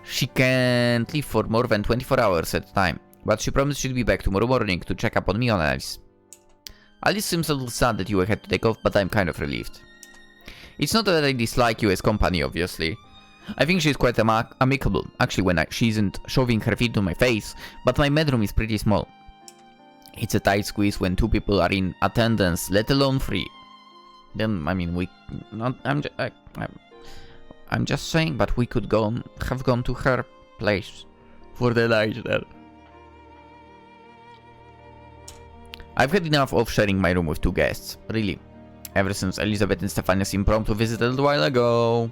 she can't leave for more than 24 hours at a time, but she promised she'd be back tomorrow morning to check up on me and Alice. Alice seems a little sad that Yue had to take off, but I'm kind of relieved. It's not that I dislike Yue's company, obviously. I think she's quite amicable, actually, when she isn't shoving her feet to my face, but my bedroom is pretty small. It's a tight squeeze when two people are in attendance, let alone three. Then, I mean, I'm just saying, but we could have gone to her place for the night there. I've had enough of sharing my room with two guests, really. Ever since Elizabeth and Stefania's impromptu visit a little while ago.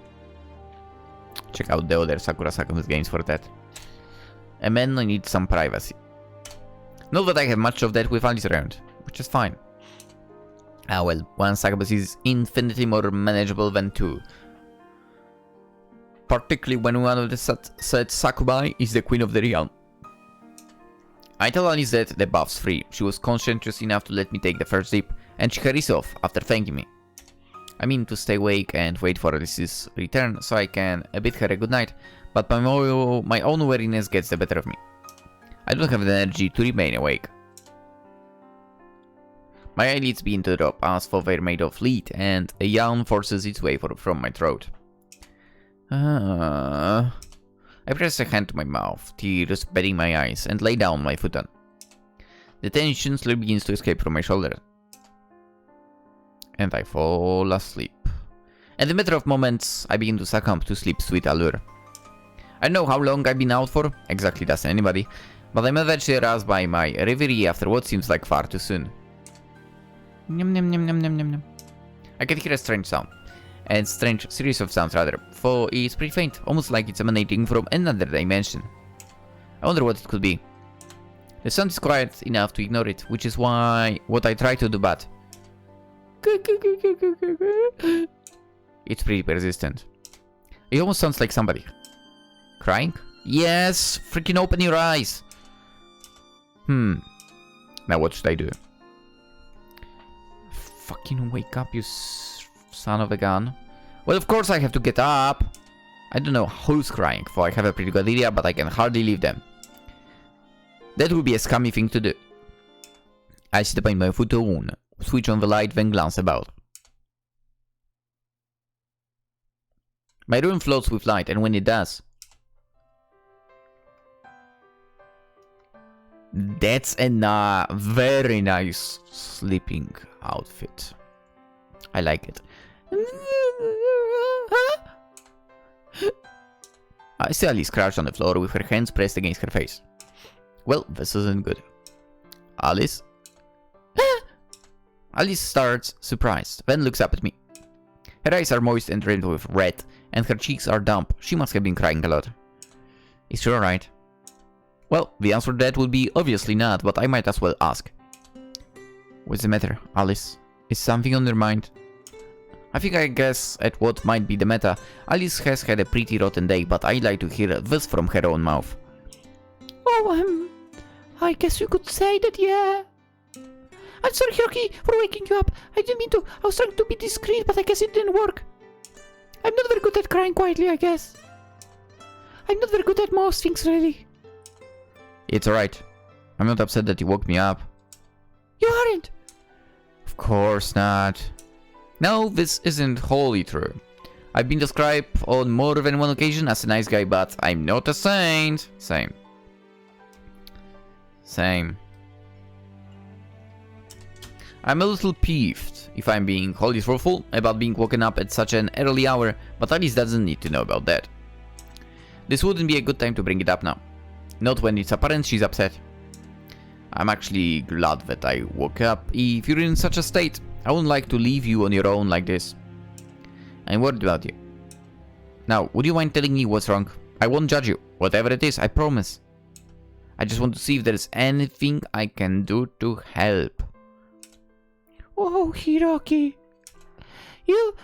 Check out the other Sakura Succubus games for that. A man needs some privacy. Not that I have much of that with Alice around, which is fine. Ah well, one Succubus is infinitely more manageable than two. Particularly when one of the said Succubi is the queen of the realm. I tell Alice that the bath's free. She was conscientious enough to let me take the first dip, and she hurries off after thanking me. I mean to stay awake and wait for Alice's return so I can bid her a good night, but my own weariness gets the better of me. I don't have the energy to remain awake. My eyelids begin to drop as though they're made of lead, and a yawn forces its way from my throat. I press a hand to my mouth, tears bedding my eyes, and lay down my futon. The tension slowly begins to escape from my shoulder, and I fall asleep. In the matter of moments, I begin to succumb to sleep's sweet allure. I don't know how long I've been out for, exactly doesn't anybody, but I'm eventually aroused by my reverie after what seems like far too soon. Nyam nyam nyam nyam nyam nyam nyam. I can hear a strange sound. And strange series of sounds rather, for it's pretty faint, almost like it's emanating from another dimension. I wonder what it could be. The sound is quiet enough to ignore it, which is what I try to do, but it's pretty persistent. It almost sounds like somebody crying. Yes, freaking open your eyes. Now what should I do? Fucking wake up, you son of a gun. Well, of course I have to get up. I don't know who's crying, for I have a pretty good idea, but I can hardly leave them. That would be a scummy thing to do. I step on my futon, switch on the light, then glance about. My room floats with light, and when it does... That's a very nice sleeping outfit. I like it. I see Alice crouched on the floor with her hands pressed against her face. Well, this isn't good. Alice? Alice starts, surprised, then looks up at me. Her eyes are moist and rimmed with red, and her cheeks are damp. She must have been crying a lot. Is she alright? Well, the answer to that would be obviously not, but I might as well ask. What's the matter, Alice? Is something on your mind? I think I guess at what might be the matter. Alice has had a pretty rotten day, but I'd like to hear this from her own mouth. Oh, I guess you could say that, yeah. I'm sorry, Hiroki, for waking you up. I didn't mean to. I was trying to be discreet, but I guess it didn't work. I'm not very good at crying quietly, I guess. I'm not very good at most things, really. It's alright. I'm not upset that you woke me up. You aren't. Of course not. No, this isn't wholly true. I've been described on more than one occasion as a nice guy, but I'm not a saint. Same. I'm a little peeved, if I'm being wholly truthful, about being woken up at such an early hour, but Alice doesn't need to know about that. This wouldn't be a good time to bring it up now. Not when it's apparent she's upset. I'm actually glad that I woke up. If you're in such a state, I wouldn't like to leave you on your own like this. I'm worried about you. Now, would you mind telling me what's wrong? I won't judge you. Whatever it is, I promise. I just want to see if there's anything I can do to help. Oh, Hiroki. You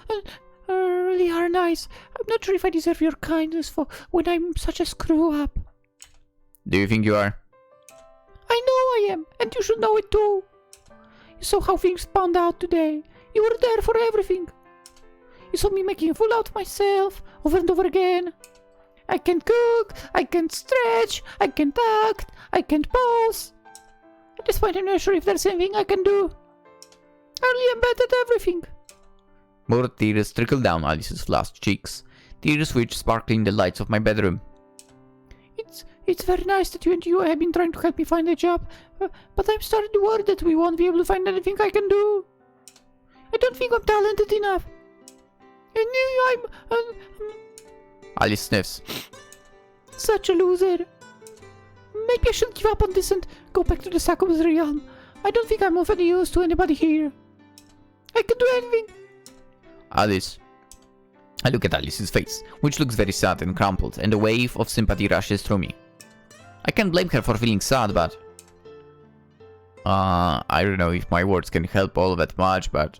really are nice. I'm not sure if I deserve your kindness for when I'm such a screw-up. Do you think you are? I know I am, and you should know it too. You saw how things panned out today. You were there for everything. You saw me making a fool out of myself, over and over again. I can't cook, I can't stretch, I can't act, I can't pose. At this point I'm not sure if there's anything I can do. I really am bad at everything. More tears trickle down Alice's flushed cheeks, tears which sparkle in the lights of my bedroom. It's very nice that you and you have been trying to help me find a job, but I'm starting to worry that we won't be able to find anything I can do. I don't think I'm talented enough. And I'm Alice sniffs. such a loser. Maybe I should give up on this and go back to the Succubus realm. I don't think I'm of any use to anybody here. I can do anything. Alice. I look at Alice's face, which looks very sad and crumpled, and a wave of sympathy rushes through me. I can't blame her for feeling sad, but... I don't know if my words can help all that much, but...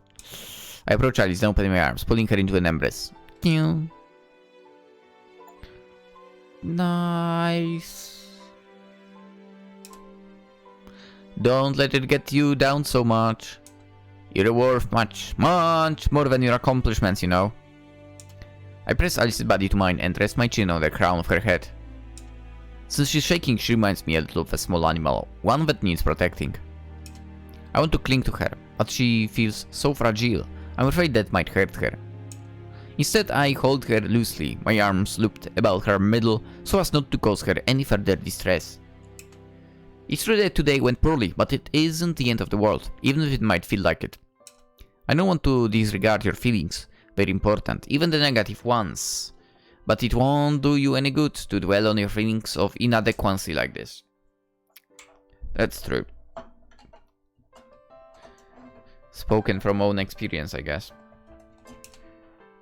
I approach Alice and open my arms, pulling her into an embrace. Nice. Don't let it get you down so much. You're worth much more than your accomplishments, you know. I press Alice's body to mine and rest my chin on the crown of her head. Since she's shaking, she reminds me a little of a small animal, one that needs protecting. I want to cling to her, but she feels so fragile. I'm afraid that might hurt her. Instead, I hold her loosely, my arms looped about her middle so as not to cause her any further distress. It's true that today went poorly, but it isn't the end of the world, even if it might feel like it. I don't want to disregard your feelings, very important, even the negative ones. But it won't do you any good to dwell on your feelings of inadequacy like this. That's true. Spoken from own experience, I guess.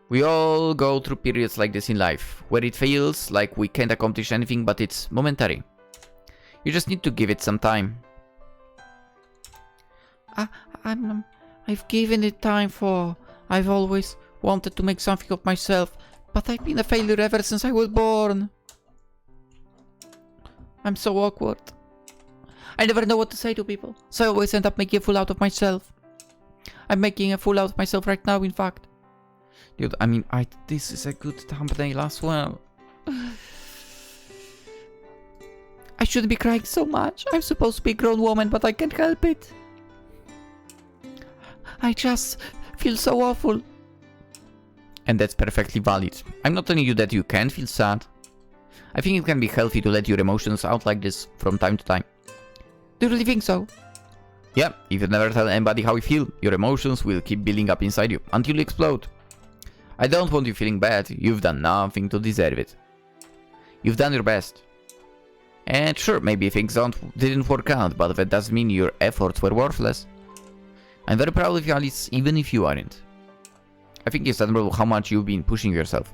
We all go through periods like this in life, where it feels like we can't accomplish anything but it's momentary. You just need to give it some time. I've given it time for... I've always wanted to make something of myself, but I've been a failure ever since I was born. I'm so awkward. I never know what to say to people, so I always end up making a fool out of myself. I'm making a fool out of myself right now, in fact. Dude, I mean, this is a good thumbnail as well. I shouldn't be crying so much. I'm supposed to be a grown woman, but I can't help it. I just feel so awful. And that's perfectly valid. I'm not telling you that you can't feel sad. I think it can be healthy to let your emotions out like this from time to time. Do you really think so? Yeah, if you never tell anybody how you feel, your emotions will keep building up inside you until you explode. I don't want you feeling bad. You've done nothing to deserve it. You've done your best. And sure, maybe things didn't work out, but that doesn't mean your efforts were worthless. I'm very proud of you, Alice, even if you aren't. I think it's admirable how much you've been pushing yourself.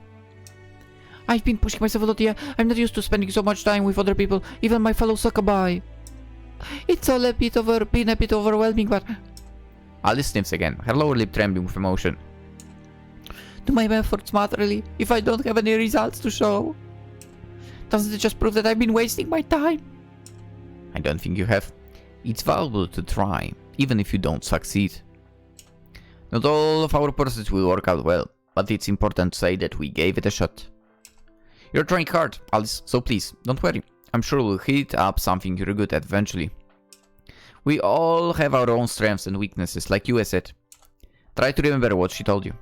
I've been pushing myself a lot, yeah. I'm not used to spending so much time with other people, even my fellow Succubi. It's all been a bit overwhelming, but... Alice sniffs again, her lower lip trembling with emotion. Do my efforts matter really, if I don't have any results to show? Doesn't it just prove that I've been wasting my time? I don't think you have. It's valuable to try, even if you don't succeed. Not all of our pursuits will work out well, but it's important to say that we gave it a shot. You're trying hard, Alice, so please, don't worry. I'm sure we'll hit up something you're good at eventually. We all have our own strengths and weaknesses, like you said. Try to remember what she told you.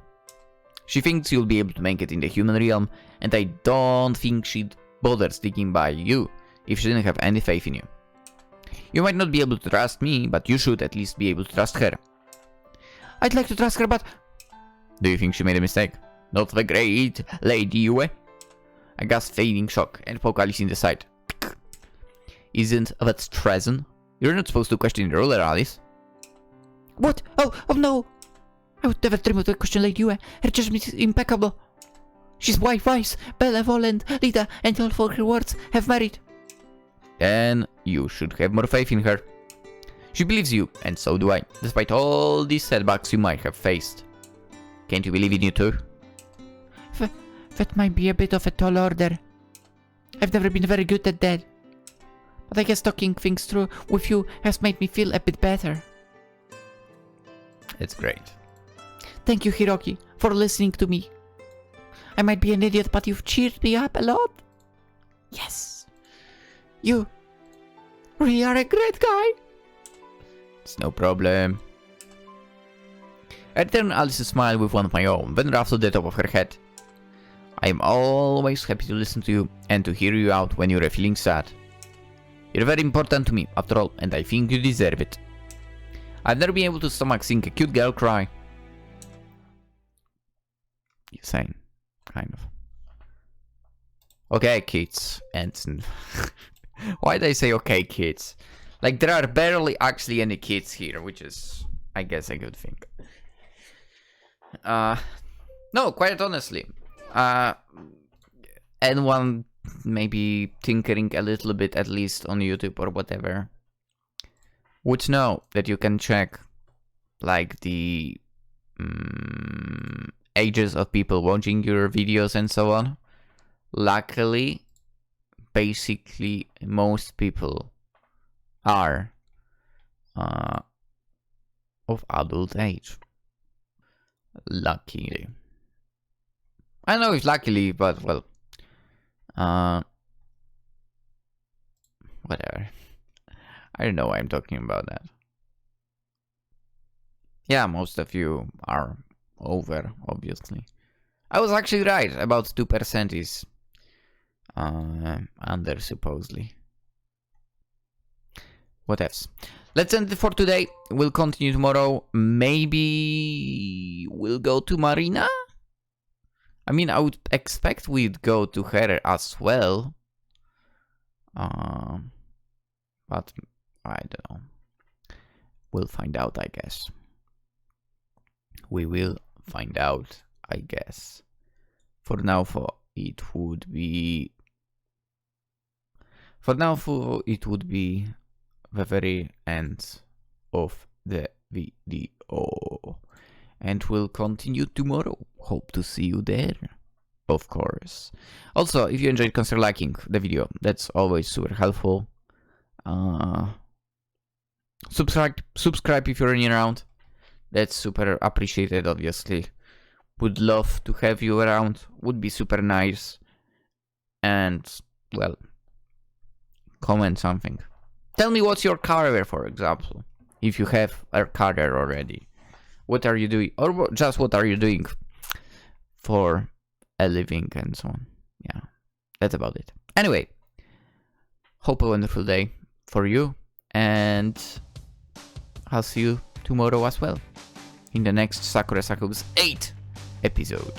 She thinks you'll be able to make it in the human realm, and I don't think she'd bother sticking by you if she didn't have any faith in you. You might not be able to trust me, but you should at least be able to trust her. I'd like to trust her, but... Do you think she made a mistake? Not the great Lady Yue? I gasp fading shock and poke Alice in the side. Isn't that treason? You're not supposed to question the ruler, Alice. What? Oh no! I would never dream of the question Lady Yue. Her judgment is impeccable. She's wise, benevolent, leader, and all for her words have merit. Then you should have more faith in her. She believes you, and so do I, despite all these setbacks you might have faced. Can't you believe in you too? That might be a bit of a tall order. I've never been very good at that. But I guess talking things through with you has made me feel a bit better. It's great. Thank you, Hiroki, for listening to me. I might be an idiot, but you've cheered me up a lot. Yes. You really are a great guy. It's no problem. I turn Alice's smile with one of my own, then ruffle the top of her head. I am always happy to listen to you and to hear you out when you're feeling sad. You're very important to me, after all, and I think you deserve it. I've never been able to stomach seeing a cute girl cry. Same, kind of. Okay, kids. And why did I say okay, kids? Like, there are barely actually any kids here, which is, I guess, a good thing. No, quite honestly. Anyone maybe tinkering a little bit, at least on YouTube or whatever, would know that you can check, like, the ages of people watching your videos and so on. Luckily, basically, most people are of adult age. Luckily. I don't know if luckily, but well, whatever. I don't know why I'm talking about that. Yeah, most of you are over, obviously. I was actually right, about 2% is under, supposedly. What else? Let's end it for today. We'll continue tomorrow. Maybe we'll go to Marina? I mean, I would expect we'd go to her as well. But I don't know. We'll find out, I guess. We will find out, I guess. For now, it would be the very end of the video. And we'll continue tomorrow. Hope to see you there, of course. Also, if you enjoyed, consider liking the video. That's always super helpful. Subscribe if you're new around. That's super appreciated, obviously. would love to have you around. Would be super nice. And, well, comment something. Tell me what's your career, for example. If you have a career already. What are you doing? Or just what are you doing for a living and so on. Yeah, that's about it. Anyway, hope a wonderful day for you. And I'll see you tomorrow as well. In the next Sakura Succubus 8 episode.